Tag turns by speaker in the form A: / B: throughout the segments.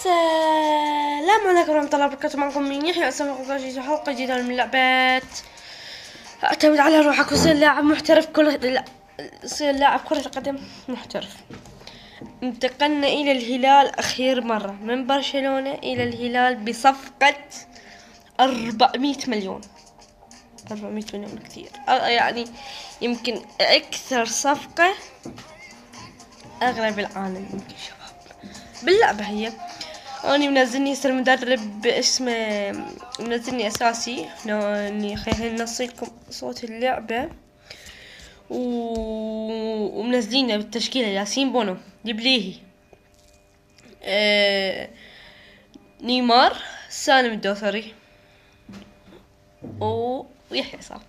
A: السلام عليكم ورحمة الله وبركاته. معكم من يحيى أسامة حلقة جديدة من لعبة اعتمد على روحك وصير لاعب محترف صير لاعب كرة قدم محترف. انتقلنا إلى الهلال أخير مرة من برشلونة إلى الهلال بصفقة 400 مليون. 400 مليون كثير، يعني يمكن أكثر صفقة أغلى بالعالم يمكن شباب باللعبة. هي أنا منزلني هسه المدرب اسمه منزلني أساسي إني خلينا نوصلكم صوت اللعبة ومنزلينه بالتشكيلة: ياسين بونو، ديبليهي، نيمار، سالم الدوسري ويحيى صار.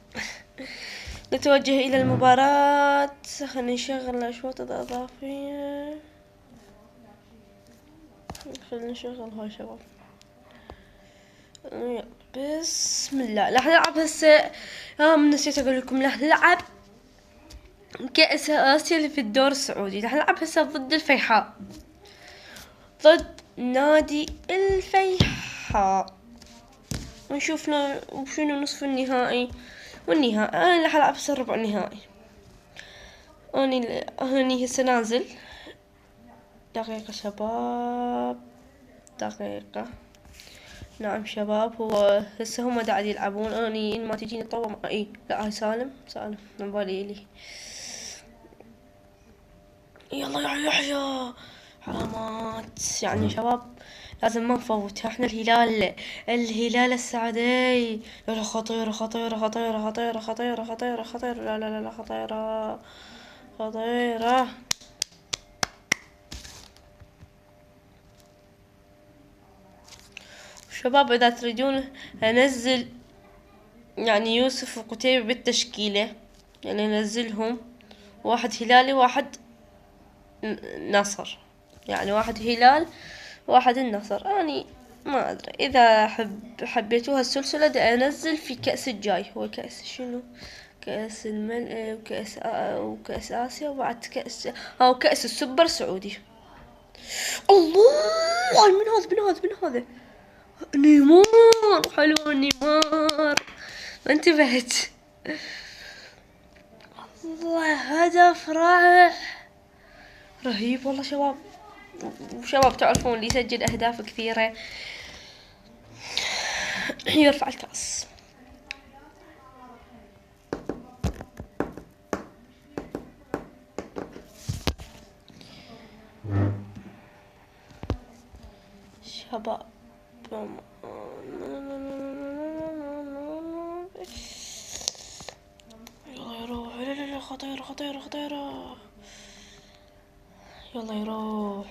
A: نتوجه إلى المباراة. خلينا نشغل الأشواط الإضافية. خلينا نشغل هاي شباب. بسم الله. راح نلعب هسه. نسيت اقول لكم راح نلعب كأس آسيا اللي في الدور السعودي. راح نلعب هسه ضد الفيحاء، ضد نادي الفيحاء، ونشوف شنو نصف النهائي والنهائي. انا راح العب هسه ربع النهائي. اني هسه نازل. دقيقة شباب، دقيقة. نعم شباب، هو هسه هم قاعد يلعبون. اني ما تجيني طوة اي لا، هاي سالم من بالي الي. يلا يا يحيى، علامات يعني شباب لازم ما نفوتها. احنا الهلال السعودي. يلا خطيرة خطيرة خطيرة خطيرة خطيرة خطيرة خطيرة. لا لا لا خطيرة خطيرة. شباب اذا تريدون انزل يعني يوسف وقتيبة بالتشكيلة، يعني انزلهم واحد هلالي واحد نصر، يعني واحد هلال واحد النصر. اني ما ادري اذا حبيتوها السلسلة دا انزل في كأس الجاي. هو كأس شنو؟ كأس وكأس آسيا، وبعد كأس السوبر سعودي. الله، من هذا نيمار. حلو نيمار، ما انتبهت. الله، هدف رائع رهيب والله شباب. وشباب تعرفون اللي يسجل اهداف كثيرة يرفع الكأس. شباب يلا يروح. لا خطيرة خطيرة خطيرة. يلا يروح.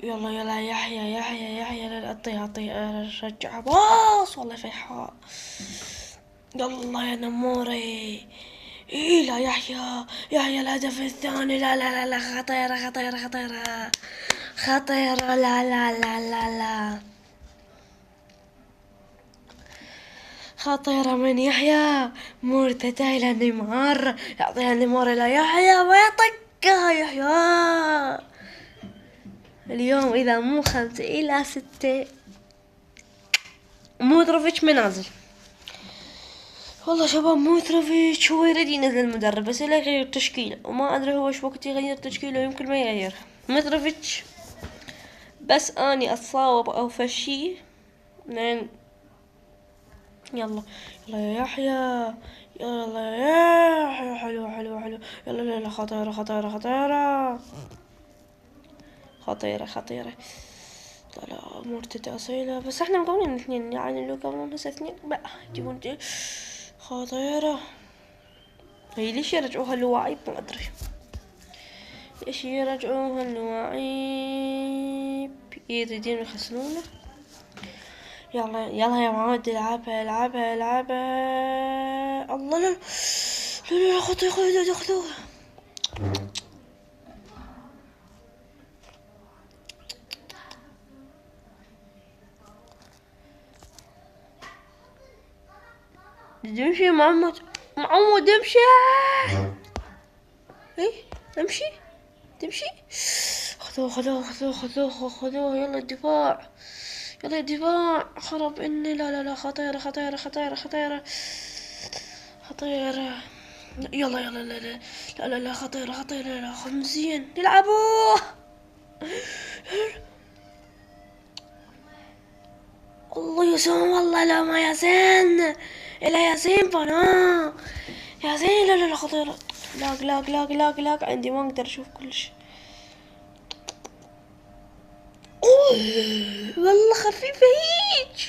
A: يلا يحيى لا اعطيها رجعها باص. والله فيحاء. يلا يا نموري. إيه لا يحيى الهدف الثاني. لا خطيرة خطيرة خطيرة خطيرة. لا خطيرة من يحيى. مرتدى إلى نيمار، يعطيها نيمار إلى يحيى ويطقها يحيى. اليوم إذا مو 5-6 مودروفيتش منازل. والله شباب مودروفيتش هو يريد ينزل المدرب بس لا يغير التشكيلة، وما أدري هو ايش وقت يغير تشكيلة، يمكن ما يغير مودروفيتش. بس أني أتصاوب أو فشي لين. يلا يا يحيى. يلا يا يحيى. حلو. يلا خطيرة خطيرة خطيرة خطيرة خطيرة. لا مرتدى أصيلة، بس احنا مقابلين اثنين، يعني لو قابلون هسه اثنين بقى يجيبون خطيرة. هي ليش يرجعوها اللواعيب؟ ما أدري ليش يرجعوها اللواعيب، يريدين يخسرونه. يلا يا معود، العبها. الله لا خذوها. امشي معمود امشي. ايه امشي تمشي. خذوه يلا الدفاع. يلا الدفاع خرب اني. لا خطيرة خطيرة. يلا لا خطيرة لا خمسين نلعبوه. الله يسوم والله. لا ما ياسين إلا ياسين فانا ياسين. لا خطيرة. لاق عندي ما اقدر اشوف كلش. والله خفيفة هيج.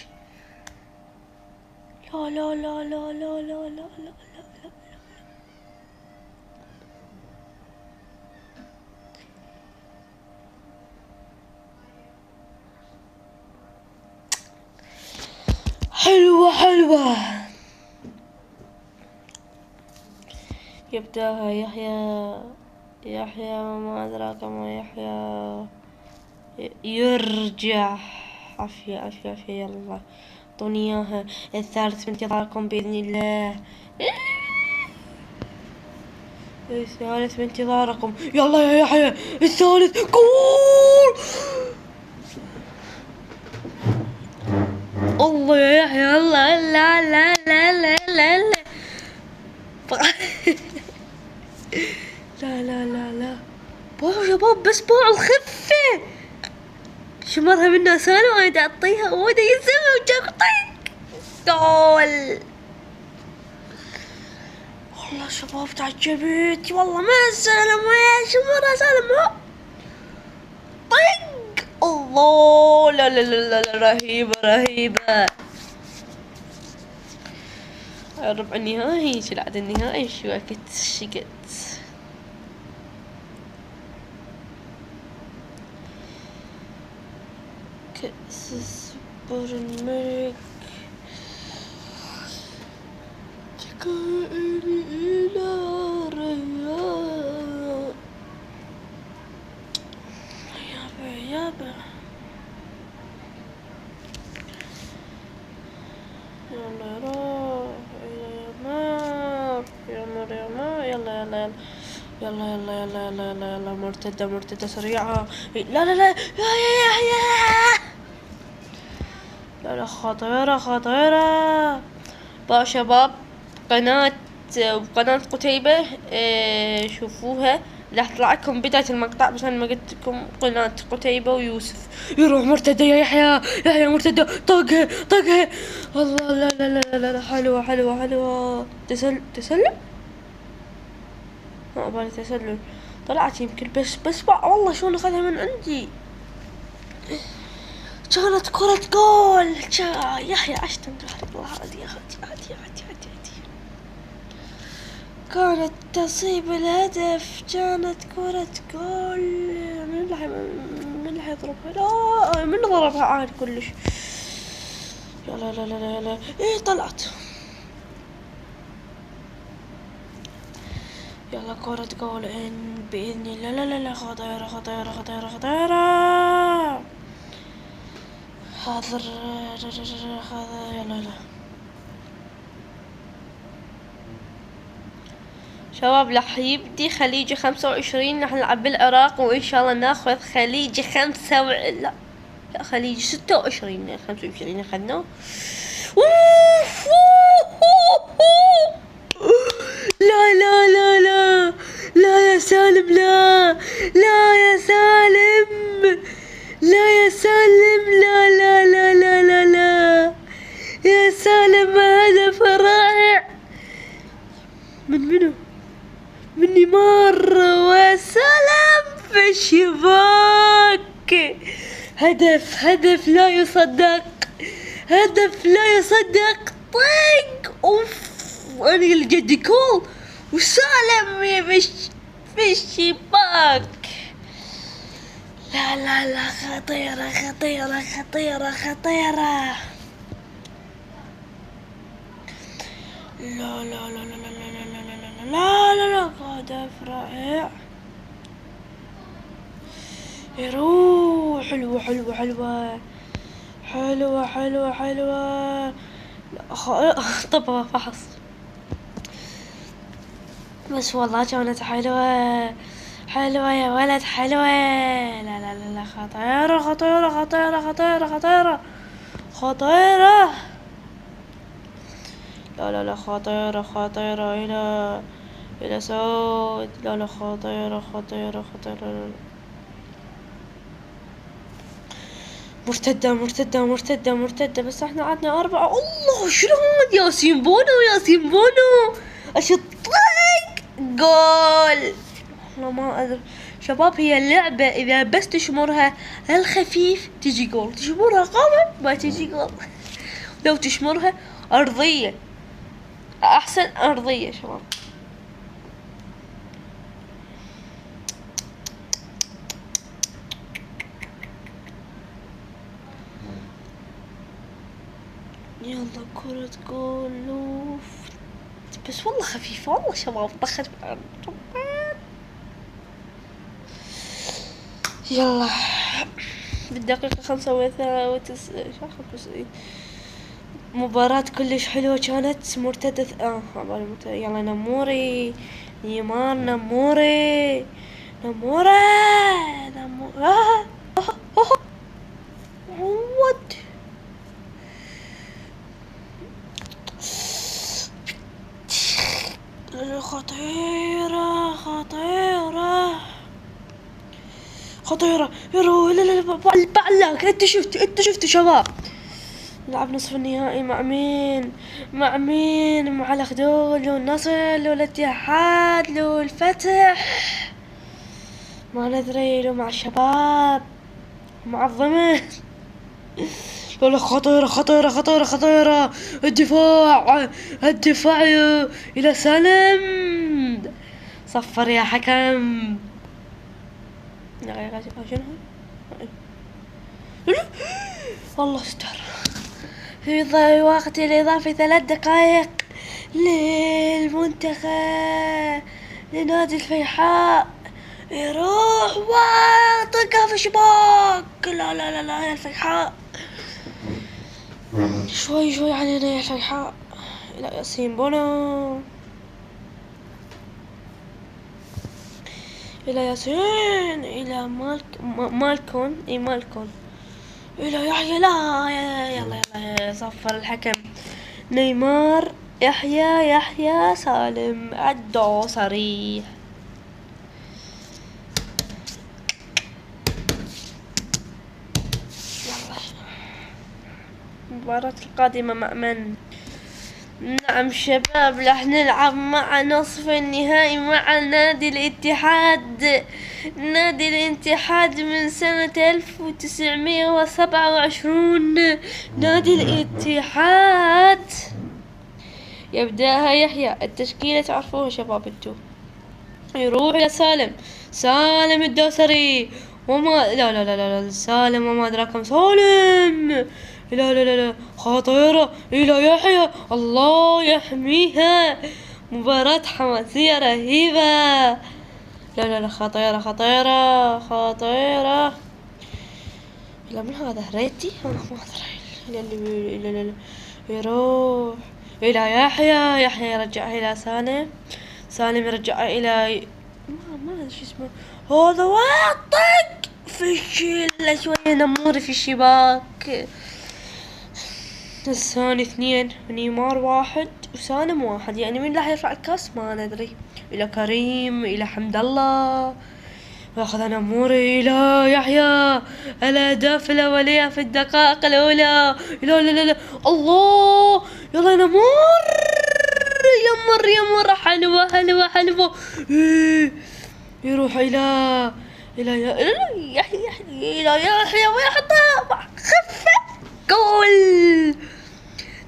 A: لا. حلوة. يبدأها يحيى ما أدراك ما يحيى. يرجع. عافية يلا اعطوني اياها. الثالث بانتظاركم بإذن الله. الثالث بانتظاركم. يلا يا يحيى الثالث. جول. الله يا يحيى الله. لا باو شباب بس باو الخفة شمرها منه سالم. وانا اعطيها ودا يسمى وجاكطيك جول. والله شباب تعجبت والله. ما سالم ويا شمرها سالم هو طق. الله لا رهيبة. ربع النهائي شلعت النهائي شو وقت شقت. كأس السوبر الملك تكائني إلى رياض. يابا يلا روح يا مار يلا مرتدة سريعة. لا لا خطيرة. بقى شباب قناة قتيبة شوفوها. راح تطلع لكم بداية المقطع بس انا ما قلت لكم. قناة قتيبة ويوسف يروح مرتدة. يا يحيى مرتدة. طقها والله. لا حلوة. تسلم ما بالي تسلل. طلعت يمكن بس بقى والله شلون اخذها من عندي. كانت كرة جول. يحيى عشت الله عادي. كانت تصيب الهدف. كانت كرة جول. من اللي حيضربها؟ لا من ضربها عادي كلش. لا ايه طلعت. يلا كرة جول ان بإذن الله. لا خطيرة. حاضر يلا شباب. راح يبدي خليجي 25. راح نلعب بالعراق وان شاء الله ناخذ خليجي لا خليجي 26. 25 اخذناه. لا يا سالم. لا يا سالم. لا يا سالم. هدف رائع منو؟ من نيمار وسلام في الشباك. هدف لا يصدق. طق. اوف انا الجد كول وسالم في الشباك. لا خطيرة. لا هدف رائع. يروح. حلوة. طبعا فحص بس والله كانت حلوة حلوة يا ولد حلوة. لا لا لا لا، خطيرة خطيرة خطيرة خطيرة خطيرة خطيرة. لا لا لا، خطيرة خطيرة إلى سود. لا لا، خطيرة خطيرة خطيرة. مرتدة مرتدة مرتدة مرتدة، بس احنا عدنا 4. الله، شنو هاد؟ ياسين بونو ياسين بونو، اشطك جول. والله ما ادري شباب، هي اللعبة اذا بس تشمرها الخفيف تجي جول، تشمرها قوي ما تجي جول. لو تشمرها ارضية احسن، ارضية شباب. يلا كرة جول لوف، بس والله خفيفة والله شباب، طخت. يلا بالدقيقة 95 مباراة كلش حلوة كانت. مرتدة يلا نموري نيمار، نموري نموري نموري. عود خطيرة خطيرة خطيرة. يرو لا لا لا، بعلاك. انت شفت شباب، نلعب نصف النهائي مع مين؟ مع مين؟ مع الأخدود، لو النصر، لو الاتحاد، لو الفتح، ما ندري، لو مع الشباب، مع الضمن. لا خطيرة خطيرة خطيرة خطيرة. الدفاع إلى سالم. صفر يا حكم. والله استر. في وقت الإضافي 3 دقائق للمنتخب لنادي الفيحاء. يروح وطقها في شباك. لا لا لا لا يا الفيحاء، شوي علينا يا الفيحاء. لا ياسين بونو، إلى ياسين، إلى مالكون إلى يحيى. لا يلا صفر الحكم. نيمار، يحيى سالم، الدوسري. يلا المباراة القادمة مع من؟ نعم شباب، راح نلعب مع نصف النهائي مع نادي الاتحاد. نادي الاتحاد من سنة 1927. نادي الاتحاد. يبدأها يحيى. التشكيلة تعرفوها شباب انتو. يروح إلى سالم الدوسري. وما لا سالم، وما أدراك سالم. لا خطيرة إلى يحيى. الله يحميها. مباراة حماسية رهيبة. لا خطيرة خطيرة خطيرة. لا من هذا ريتي أنا ما أدري. لا يروح إلى يحيى يرجعها إلى سالم يرجعها إلى ما أدري شو اسمه هذا. واطق في الشيلة شوية، نموري في الشباك. الثاني 2، نيمار 1 وسالم 1. يعني مين راح يرفع الكاس ما ندري. إلى كريم، إلى حمد الله، واخذ نموري إلى يحيى. الأهداف الأولية في الدقائق الأولى. لا الله. يلا نمور، يمر حلوة. يروح إلى يحيى ويحطها خفة جول.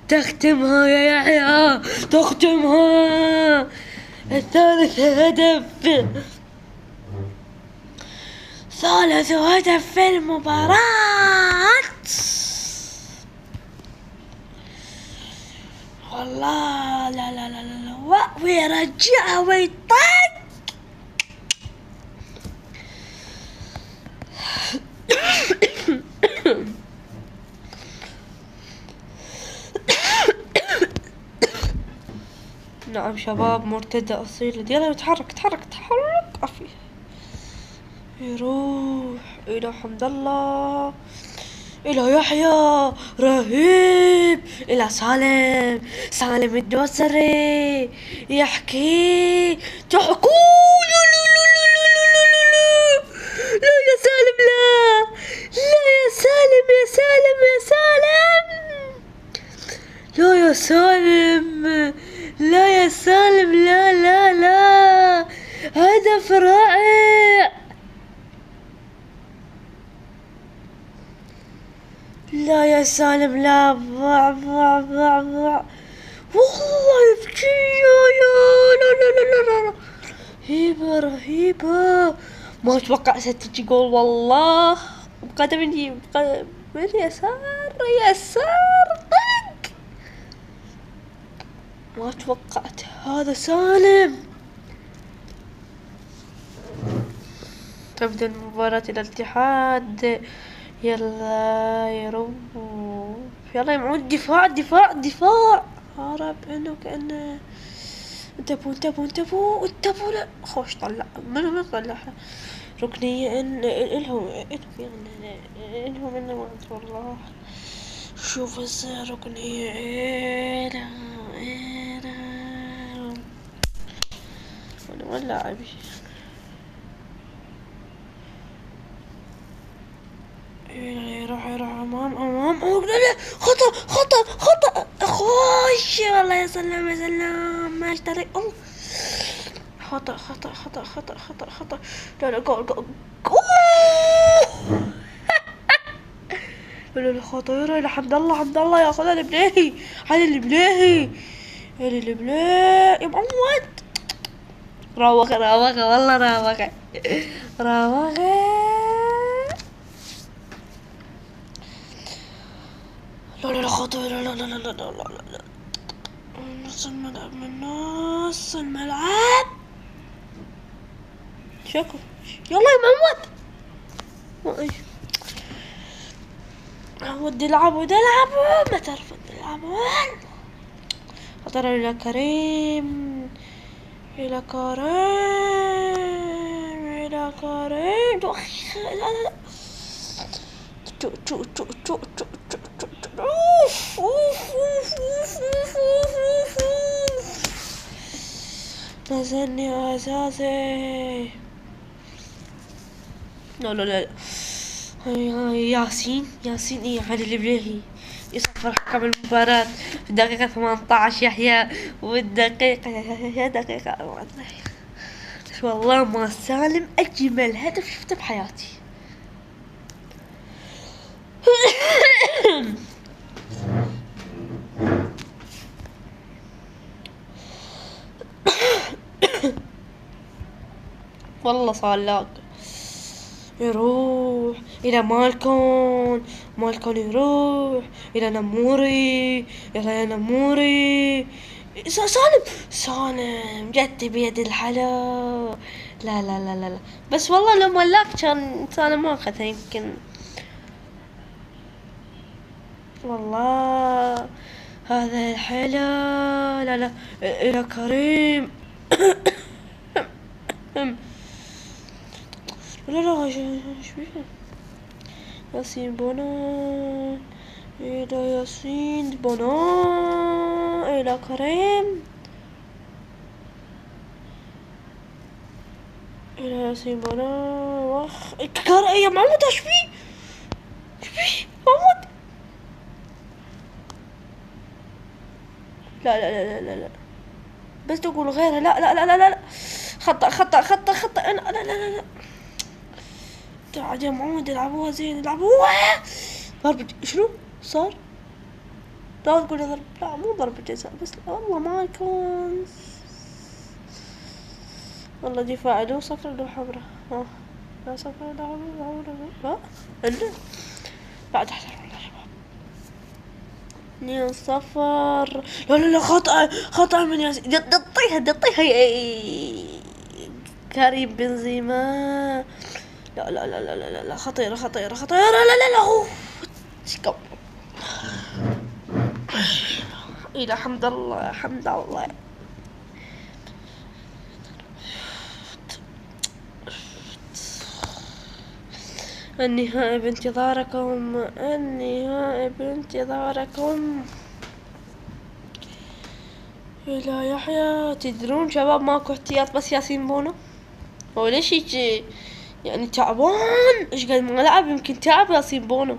A: تختمها يا يحيى، تختمها. الثالث هدف في المباراة. والله لا ويرجعها ويطق. نعم شباب، مرتدى أصيل. يلا تحرك أفي. يروح إلى حمد الله، إلى يحيى رهيب، إلى سالم، سالم الدوسري يحكي تحكوا. لا لا لا لا لا لا لا لا لا يا سالم، لا لا يا سالم، يا سالم، يا سالم، لا يا سالم، لا يا سالم، لا لا لا، هدف رائع. لا يا سالم، لا، ضع ضع ضع ضع، والله يبكي يا لا لا لا لا لا، رهيبة رهيبة، ما اتوقع ستجي جول والله. بقدم من يسار، يسار طق، ما توقعت هذا سالم. تبدأ مباراة الاتحاد، يلا يروح، يلا يا معود، دفاع دفاع دفاع، هرب انه كأنه انتبهوا انتبهوا انتبهوا انتبهوا، لا خوش طلع من طلعها ركنية. الهم يعني الهم انه ما والله. شوف هسه ركنية، ايه انا وين لاعبي؟ يروح امام، خطأ خطأ خطأ، خوش والله، يا سلام يا سلام، ما اشتري. خطأ خطأ خطأ خطأ خطأ خطأ، لا لا، جول جول جول، لا خطيرة، يا حمد الله حمد الله، ياخذها البليهي، هذا البليهي، هذا البليهي يا معود، راوغة راوغة والله، راوغة راوغة. لا لا لا خطيرة، لا لا لا لا لا لا لا، نص الملعب، من نص الملعب، شكو، يلا يا معود، ودي العبوا ودي العبوا، ما تعرف ودي العبوا. خطر إلى كريم، إلى كريم، إلى كريم، لا لا لا، تو تو تو تو تو تو تو تو، أوف أوف أوف أوف أوف أوف، نزلني أساسي. لا لا لا، ياسين إيه علي البليهي يصفر حكم المباراة في الدقيقة 18، يحيى، والدقيقة دقيقة والله ما سالم أجمل هدف شفته بحياتي. والله صالاق، يروح إلى مالكون يروح إلى نموري، يلا يا نموري، سالم جت بيد الحلا، لا لا لا لا لا، بس والله لو ملاك كان سالم ما أخذها يمكن، والله هذا الحلا، لا لا، إلى كريم. لا لا، ايش بيه؟ ياسين بونان، إلى ياسين بونان، إلى كريم، إلى ياسين بونان، وخ يا محمود، ايش بيه؟ ايش بيه محمود؟ لا لا لا لا لا، بس تقول غيرها، لا لا لا لا لا، خطأ خطأ خطأ خطأ، لا لا لا لا، تعال يا معود، العبوها زين، العبوها. ضربة شنو صار؟ لا تقول ضرب، لا مو ضربة جزاء، بس والله ما يكون، والله دفاع له صفر له حمرة، لا صفر له حمرة، لا بعد احسن والله شباب، 2-0. لا لا لا، خطأ من ياسين، دطيها كريم بنزيما، لا لا لا لا لا لا، خطيرة خطيرة خطيرة، لا لا لا، اوف إلى حمد الله حمد الله. النهائي بانتظاركم، النهائي بانتظاركم. لا يحيى، تدرون شباب ماكو احتياط بس ياسين بونو. هو ليش يجي يعني تعبان؟ ايش قد ما لعب يمكن تعب ياسين بونو.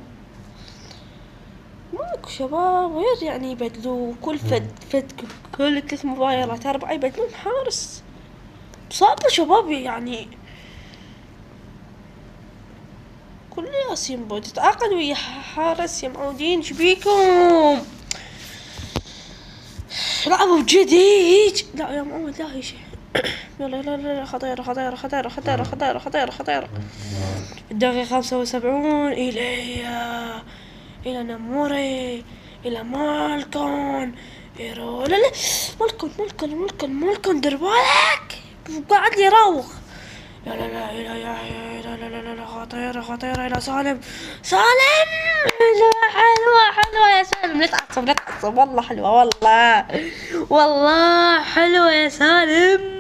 A: ماكو شباب غير يعني يبدلوا كل فد كل 3 مباريات 4 يبدلون حارس. صعبة شباب يعني. كل ياسين بونو تتعاقد ويا حارس يا معودين شبيكم؟ لعبوا بجديد. لا يا معود لا هي شيء. يلا لا لا لا، خطيرة خطيرة خطيرة خطيرة خطيرة خطيرة خطيرة. الدقيقة 75 إلى نموري، إلى مالكون، إيرو لا لا، مالكون دير بالك قاعد يراوغ. لا لا لا لا خطيرة خطيرة إلى سالم. سالم لا، حلوة يا سالم. نتعصب والله حلوة والله حلوة يا سالم.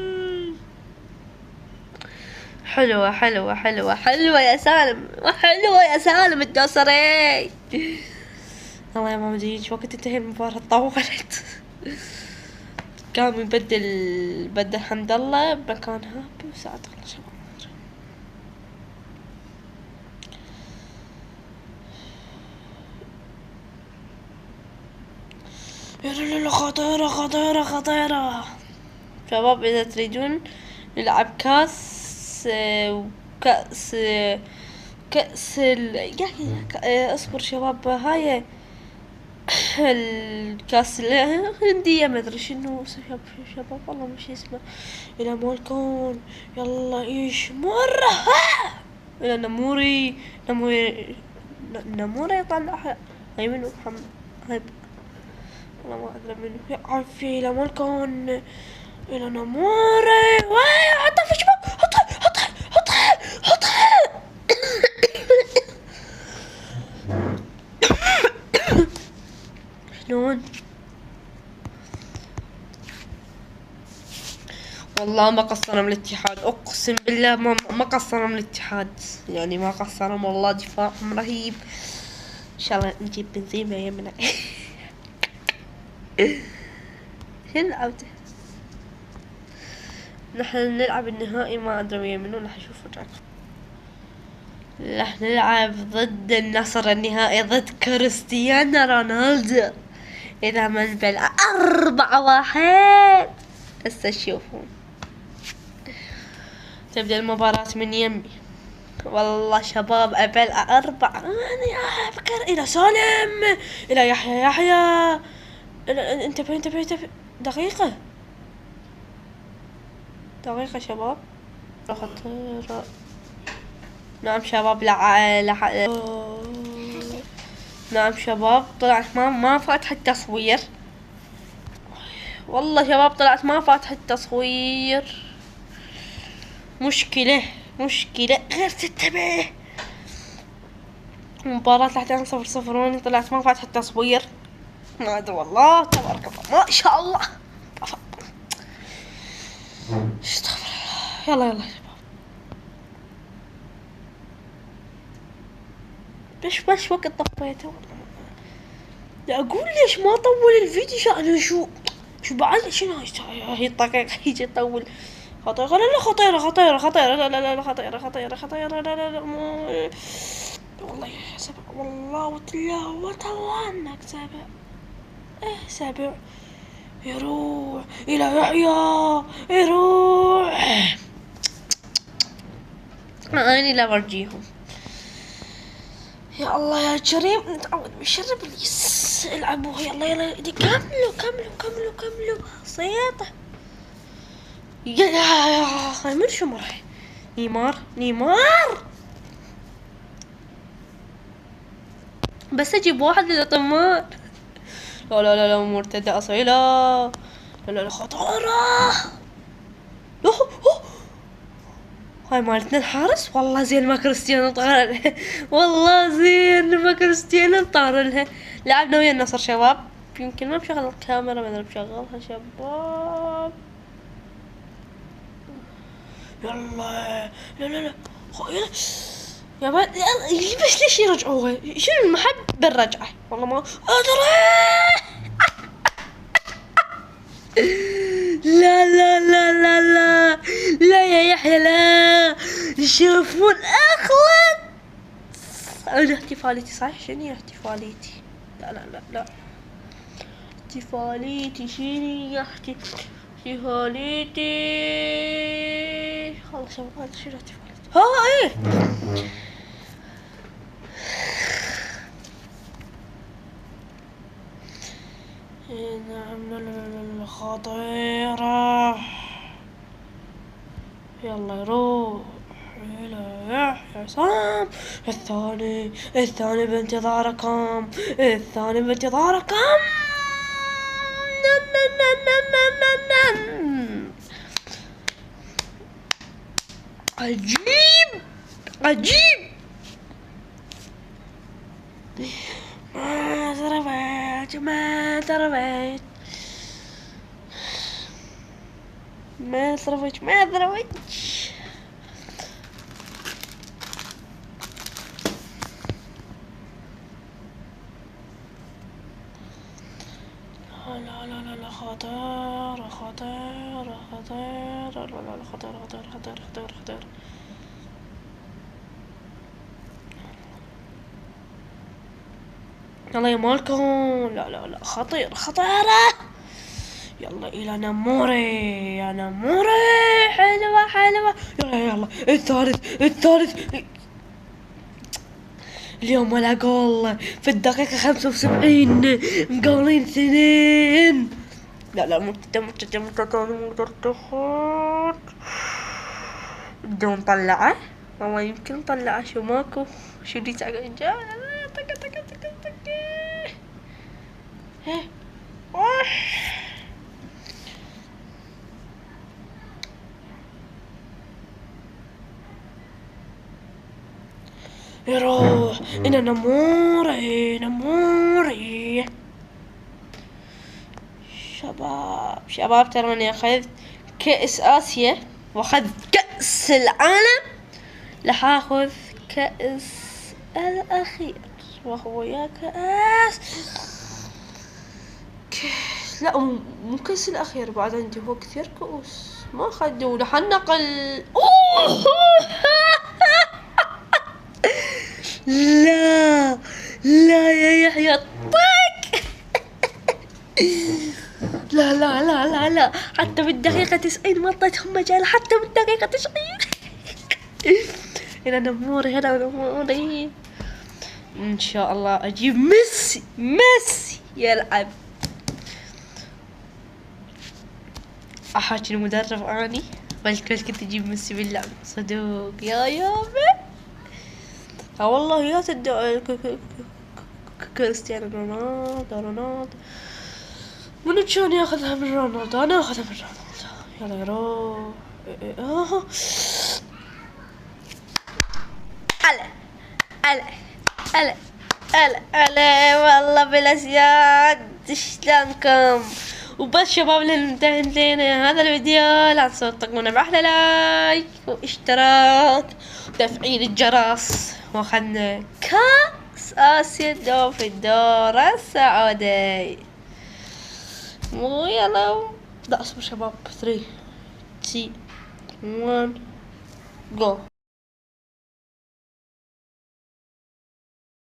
A: حلوة يا سالم، حلوة يا سالم الدوسري. الله يا ماما جيج وقت تنتهي المباراة طولت. قام بدل حمد الله بمكان هابي وساعة تخلص يا لا خطيرة شباب. إذا تريدون نلعب كاس اصبر شباب. هاي الكاس الهندية ما ادري شنو شباب والله مش اسمه. الى مالكون يلا ايش مرة الى نموري يطلعها. هاي منو هاي والله ما ادري منو يعرفي. الى مالكون الى نموري حطها في شباب. حطها شلون والله ما قصرهم الاتحاد. اقسم بالله ما قصرهم الاتحاد يعني ما قصرهم والله. دفاعهم رهيب. ان شاء الله نجيب بنزيما يمنا. شنو لعبته؟ نحن نلعب النهائي ما ادري ويا منو. راح اشوف وجهك. راح نلعب ضد النصر النهائي ضد كريستيانو رونالدو. اذا ما نبل 4-1 هسه تشوفون. تبدأ المباراة من يمي والله شباب. أبل 4 أنا أفكر. إلى سالم إلى يحيى انتبه دقيقة شباب. خطيرة. نعم شباب نعم شباب طلعت ما فاتح التصوير والله شباب. طلعت ما فاتح التصوير. مشكلة غير تنتبه. مباراة لحد 0-0 واني طلعت ما فاتح التصوير. ما ادري والله تبارك الله ما شاء الله. استغفر الله. يلا شباب. بس وقت طفيته والله. لا اقول ليش ما طول الفيديو. شأنه شو بعد شنو هي الدقيقة يجي يطول. خطيرة لا خطيرة لا خطيرة لا والله يا سبع والله وتلاوة انك سبع يروح الى يحيى يروح. اني لا برجيهم. يا الله يا كريم نتعود بشرب اليس. العبوها يلا كملوا صيته. يا من شمر نيمار بس اجيب واحد للطمان. لا مرتدى اصيلة. لا خطارة. هاي مالتنا الحارس والله زين ما كريستيانو طار. والله زين ما كريستيانو طار لها. لعبنا ويا النصر شباب. يمكن ما بشغل الكاميرا ما ادري بشغلها شباب. يلا لا يا بس ليش يرجعوها؟ شنو المحب بالرجعة؟ والله ما أدري. لا لا لا لا لا لا يا يحيى لا. يشوفون أخلص. أنا احتفاليتي صحيح؟ شنو هي احتفاليتي؟ لا لا لا لا. احتفاليتي شنو يا احتفاليتي؟ خلاص شباب هذا شنو احتفاليتي؟ ها ايه. نعم خطيرة. يلا يروح إلى يحيى عصام. الثاني بانتظاركم. الثاني بانتظاركم. عجيب عجيب. ما ضربت ما ضربت ما ضربت ما ضربت. لا لا لا لا خطير خطير خطير. لا لا خطير خطير خطير خطير خطير. يلا يا مالكم. لا لا لا خطير خطيرة. يلا إلى نموري يا نموري. حلوة حلوة. يلا يلا الثالث. اليوم ولا جول في الدقيقة 75 مقولين 2. لا لا بدون نطلعه. والله يمكن نطلعه. شو ماكو شو اللي تعقل جاء. طق طق طق طق. يروح. انا نموري. شباب تراني اخذت كأس اسيا واخذت كأس العالم. راح اخذ كأس الاخير وهو يا كأس. لا مو كأس الاخير بعد عندي. هو كثير كؤوس ما اخذوا. راح نقل. لا لا يا يحيى طق. لا لا لا لا لا. حتى بالدقيقة 90 ما اعطيتهم مجال. حتى بالدقيقة 90. هنا نموري ان شاء الله اجيب ميسي يلعب. احاكي المدرب اني قلت كنت اجيب ميسي باللعب صدوق يا يابا. والله يا كريستيانو رونالدو. منو كان ياخذها من رونالدو؟ انا اخذها من رونالدو. يلا يروح. ألا والله بالأسياد. شلونكم؟ وبس شباب انتهينا هذا الفيديو. لا تنسوا تطقمونا بأحلى لايك واشتراك وتفعيل الجرس. واخذنا كأس آسيا في الدور السعودي. يلا لا اصبر شباب. 3 2 1 جو.